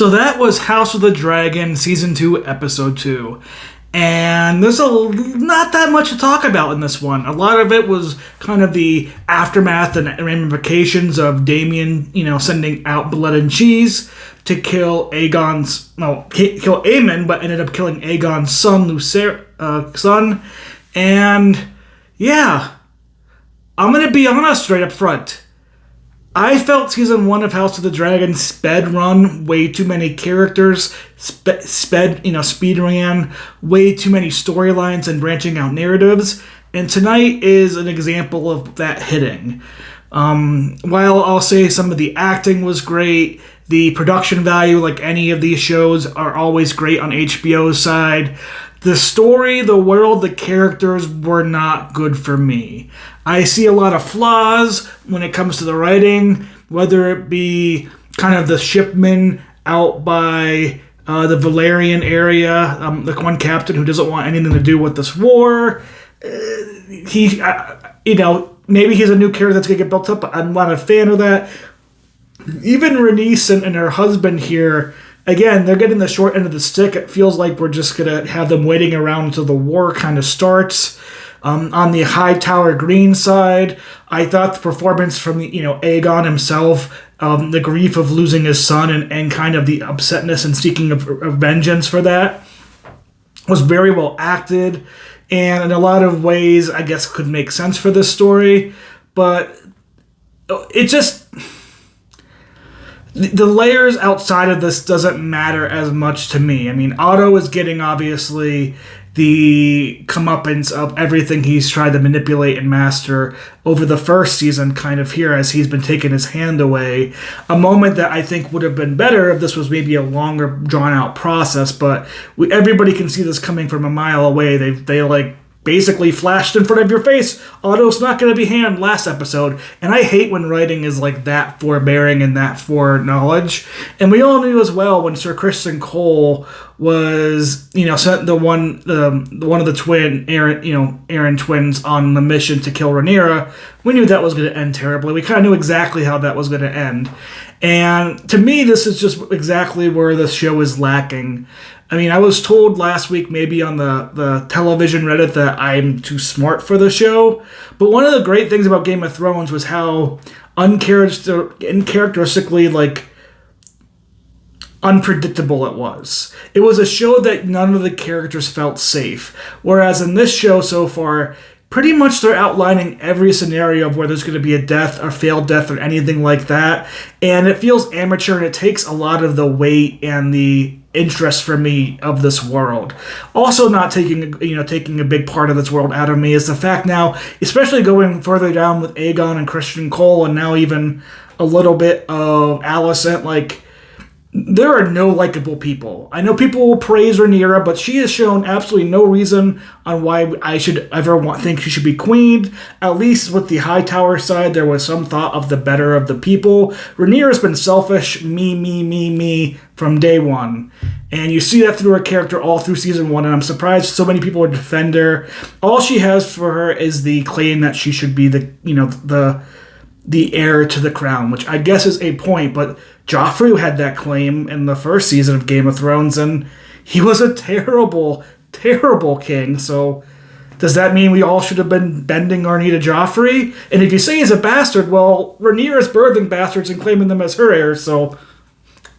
So that was House of the Dragon Season 2, Episode 2. And there's not that much to talk about in this one. A lot of it was kind of the aftermath and ramifications of Damien, sending out Blood and Cheese to kill kill Aemon, but ended up killing Aegon's son, And yeah, I'm going to be honest right up front. I felt season 1 of House of the Dragon sped run way too many characters, speed ran way too many storylines and branching out narratives, and tonight is an example of that hitting. While I'll say some of the acting was great, the production value, like any of these shows, are always great on HBO's side. The story, the world, the characters were not good for me. I see a lot of flaws when it comes to the writing, whether it be kind of the shipmen out by the Valerian area, the one captain who doesn't want anything to do with this war. Maybe he's a new character that's going to get built up, but I'm not a fan of that. Even Rhaenys and her husband here, again, they're getting the short end of the stick. It feels like we're just going to have them waiting around until the war kind of starts. On the Hightower Green side, I thought the performance from Aegon himself, the grief of losing his son and kind of the upsetness and seeking of vengeance for that was very well acted, and in a lot of ways, I guess, could make sense for this story. But it just... The layers outside of this doesn't matter as much to me. I mean, Otto is getting, obviously, the comeuppance of everything he's tried to manipulate and master over the first season, kind of here as he's been taking his hand away. A moment that I think would have been better if this was maybe a longer, drawn-out process, but everybody can see this coming from a mile away. They basically flashed in front of your face. Otto's not going to be hanged last episode. And I hate when writing is like that forbearing and that foreknowledge. And we all knew as well when Sir Criston Cole was, sent one of the Arryn twins on the mission to kill Rhaenyra. We knew that was going to end terribly. We kind of knew exactly how that was going to end. And to me, this is just exactly where the show is lacking. I mean, I was told last week, maybe on the television Reddit, that I'm too smart for the show. But one of the great things about Game of Thrones was how uncharacteristically, unpredictable it was. It was a show that none of the characters felt safe. Whereas in this show so far, pretty much they're outlining every scenario of where there's going to be a death or failed death or anything like that. And it feels amateur, and it takes a lot of the weight and the interest for me of this world. Also not taking a big part of this world out of me is the fact now, especially going further down with Aegon and Criston Cole, and now even a little bit of Alicent, there are no likable people. I know people will praise Rhaenyra, but she has shown absolutely no reason on why I should ever think she should be queen. At least with the Hightower side, there was some thought of the better of the people. Rhaenyra's been selfish, me, from day one. And you see that through her character all through season 1, and I'm surprised so many people would defend her. All she has for her is the claim that she should be the heir to the crown, which I guess is a point, but Joffrey had that claim in the first season of Game of Thrones, and he was a terrible, terrible king. So does that mean we all should have been bending our knee to Joffrey? And if you say he's a bastard, well, Rhaenyra's birthing bastards and claiming them as her heirs, so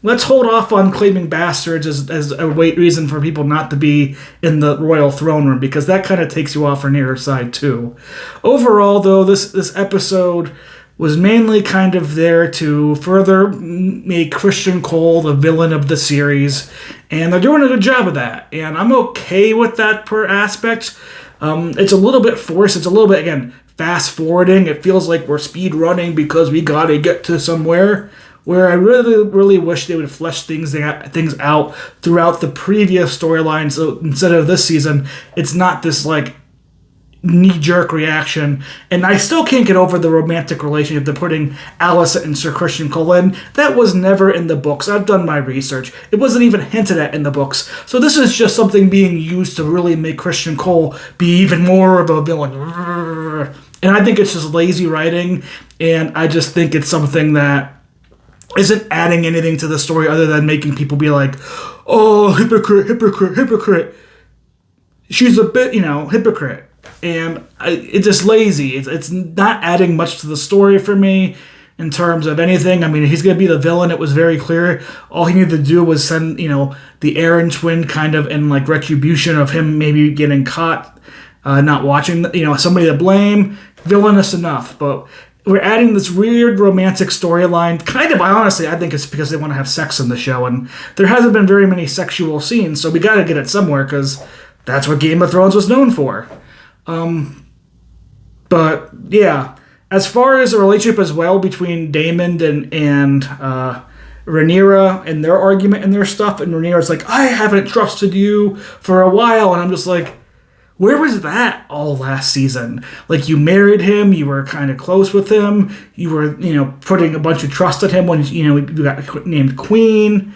let's hold off on claiming bastards as a reason for people not to be in the royal throne room, because that kind of takes you off Rhaenyra's side too. Overall, though, this episode was mainly kind of there to further make Criston Cole the villain of the series, and they're doing a good job of that, and I'm okay with that per aspect. It's a little bit forced. It's a little bit, again, fast-forwarding. It feels like we're speed-running because we gotta get to somewhere, where I really, really wish they would flesh things out throughout the previous storylines. So instead of this season, it's not this, knee-jerk reaction, and I still can't get over the romantic relationship they're putting Alicent and Sir Criston Cole in. That was never in the books. I've done my research. It wasn't even hinted at in the books. So this is just something being used to really make Criston Cole be even more of a villain. And I think it's just lazy writing, and I just think it's something that isn't adding anything to the story other than making people be like, oh, hypocrite, hypocrite, hypocrite. She's a bit, hypocrite. And it's just lazy. It's not adding much to the story for me in terms of anything. I mean, he's going to be the villain. It was very clear. All he needed to do was send, the Aaron twin kind of in like retribution of him maybe getting caught, not watching, somebody to blame. Villainous enough. But we're adding this weird romantic storyline. Kind of, honestly, I think it's because they want to have sex in the show. And there hasn't been very many sexual scenes. So we got to get it somewhere because that's what Game of Thrones was known for. But yeah, as far as the relationship as well between Daemon and Rhaenyra and their argument and their stuff, and Rhaenyra's like, I haven't trusted you for a while, and I'm just like, where was that all last season? Like, you married him, you were kind of close with him, you were, putting a bunch of trust in him when, you got named queen.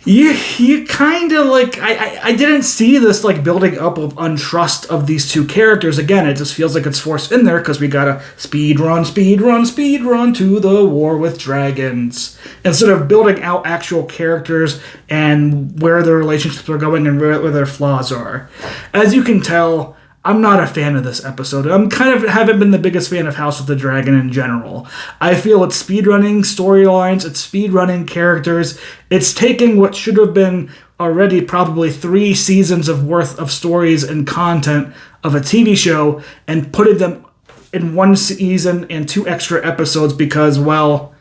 You kind of like, I didn't see this like building up of untrust of these two characters. Again, it just feels like it's forced in there because we gotta speed run to the war with dragons instead of building out actual characters and where their relationships are going and where their flaws are. As you can tell, I'm not a fan of this episode. Haven't been the biggest fan of House of the Dragon in general. I feel it's speedrunning storylines, it's speedrunning characters, it's taking what should have been already probably 3 seasons of worth of stories and content of a TV show and putting them in 1 season and 2 extra episodes because, well,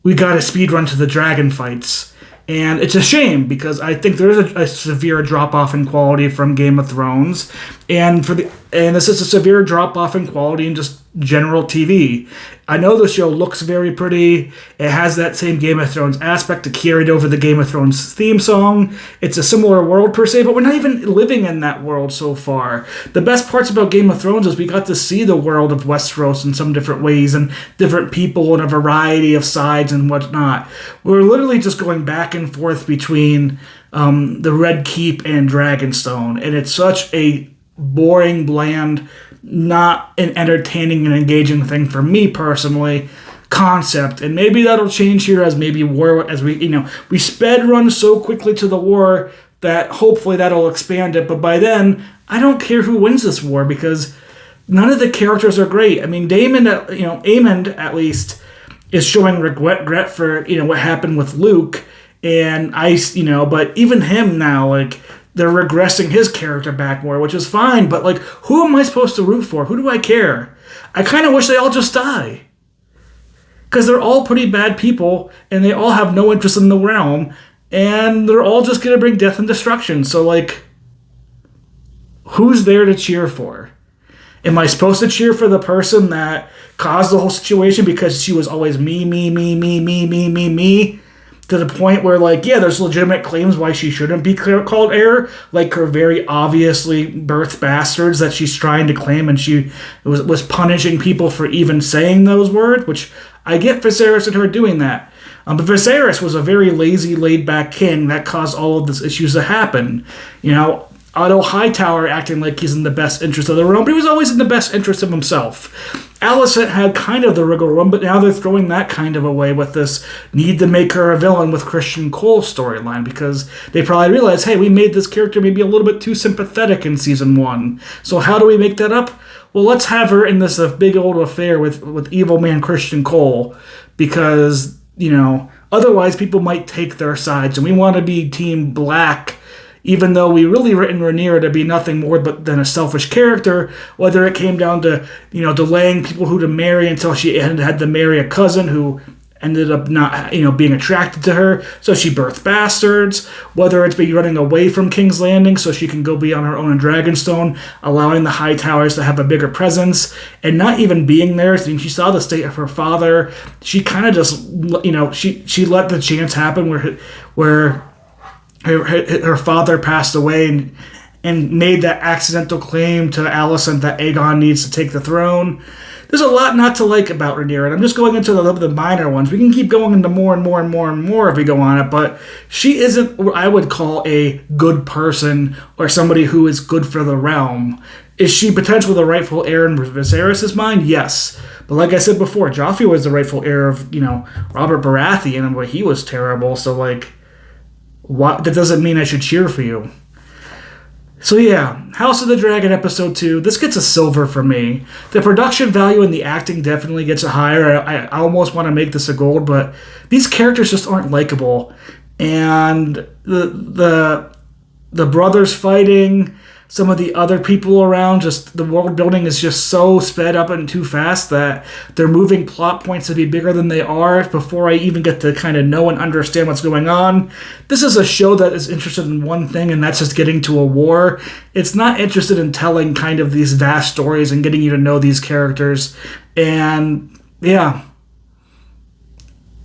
we got a speedrun to the dragon fights. And it's a shame because I think there is a severe drop-off in quality from Game of Thrones. And this is a severe drop-off in quality in just general TV. I know the show looks very pretty. It has that same Game of Thrones aspect. It carried over the Game of Thrones theme song. It's a similar world per se, but we're not even living in that world so far. The best parts about Game of Thrones is we got to see the world of Westeros in some different ways and different people and a variety of sides and whatnot. We're literally just going back and forth between the Red Keep and Dragonstone, and it's such a boring, bland, not an entertaining and engaging thing for me personally concept. And maybe that'll change here as maybe war, as we sped run so quickly to the war that hopefully that'll expand it. But by then, I don't care who wins this war because none of the characters are great. I mean, Aemond at least is showing regret for what happened with Luke, and but even him now, like, they're regressing his character back more, which is fine, but like, who am I supposed to root for? Who do I care? I kind of wish they all just die. Because they're all pretty bad people, and they all have no interest in the realm, and they're all just going to bring death and destruction. So, like, who's there to cheer for? Am I supposed to cheer for the person that caused the whole situation because she was always me, to the point where, like, yeah, there's legitimate claims why she shouldn't be called heir, like her very obviously birthed bastards that she's trying to claim, and she was punishing people for even saying those words, which I get Viserys and her doing that. But Viserys was a very lazy, laid-back king that caused all of these issues to happen. Otto Hightower acting like he's in the best interest of the realm, but he was always in the best interest of himself. Alicent had kind of the wriggle room, but now they're throwing that kind of away with this need to make her a villain with Christian Cole storyline because they probably realized, hey, we made this character maybe a little bit too sympathetic in season 1. So how do we make that up? Well, let's have her in this big old affair with evil man Christian Cole because, otherwise people might take their sides, and we want to be Team Black, even though we really written Rhaenyra to be nothing more than a selfish character, whether it came down to, delaying people who to marry until she had to marry a cousin who ended up not, being attracted to her, so she birthed bastards, whether it's be running away from King's Landing so she can go be on her own in Dragonstone, allowing the Hightowers to have a bigger presence, and not even being there. I mean, she saw the state of her father. She kind of just, she let the chance happen where her father passed away and made that accidental claim to Alicent that Aegon needs to take the throne. There's a lot not to like about Rhaenyra, and I'm just going into the minor ones. We can keep going into more and more and more and more if we go on it, but she isn't what I would call a good person or somebody who is good for the realm. Is she potentially the rightful heir in Viserys' mind? Yes. But like I said before, Joffrey was the rightful heir of, Robert Baratheon, and he was terrible. So, what? That doesn't mean I should cheer for you. So yeah, House of the Dragon Episode 2, this gets a silver for me. The production value and the acting definitely gets a higher. I almost want to make this a gold, but these characters just aren't likable. And the brothers fighting, some of the other people around, just the world building is just so sped up and too fast that they're moving plot points to be bigger than they are before I even get to kind of know and understand what's going on. This is a show that is interested in one thing, and that's just getting to a war. It's not interested in telling kind of these vast stories and getting you to know these characters. And yeah,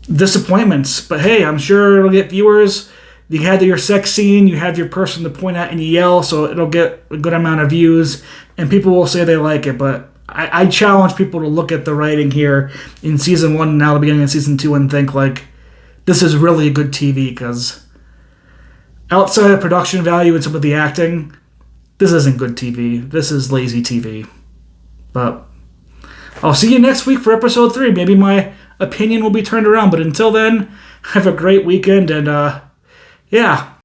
disappointments. But hey, I'm sure it'll get viewers. You had your sex scene, you have your person to point at and you yell, so it'll get a good amount of views, and people will say they like it. But I challenge people to look at the writing here in Season 1 and now the beginning of Season 2 and think, this is really good TV, because outside of production value and some of the acting, this isn't good TV. This is lazy TV. But I'll see you next week for Episode 3. Maybe my opinion will be turned around, but until then, have a great weekend, and yeah.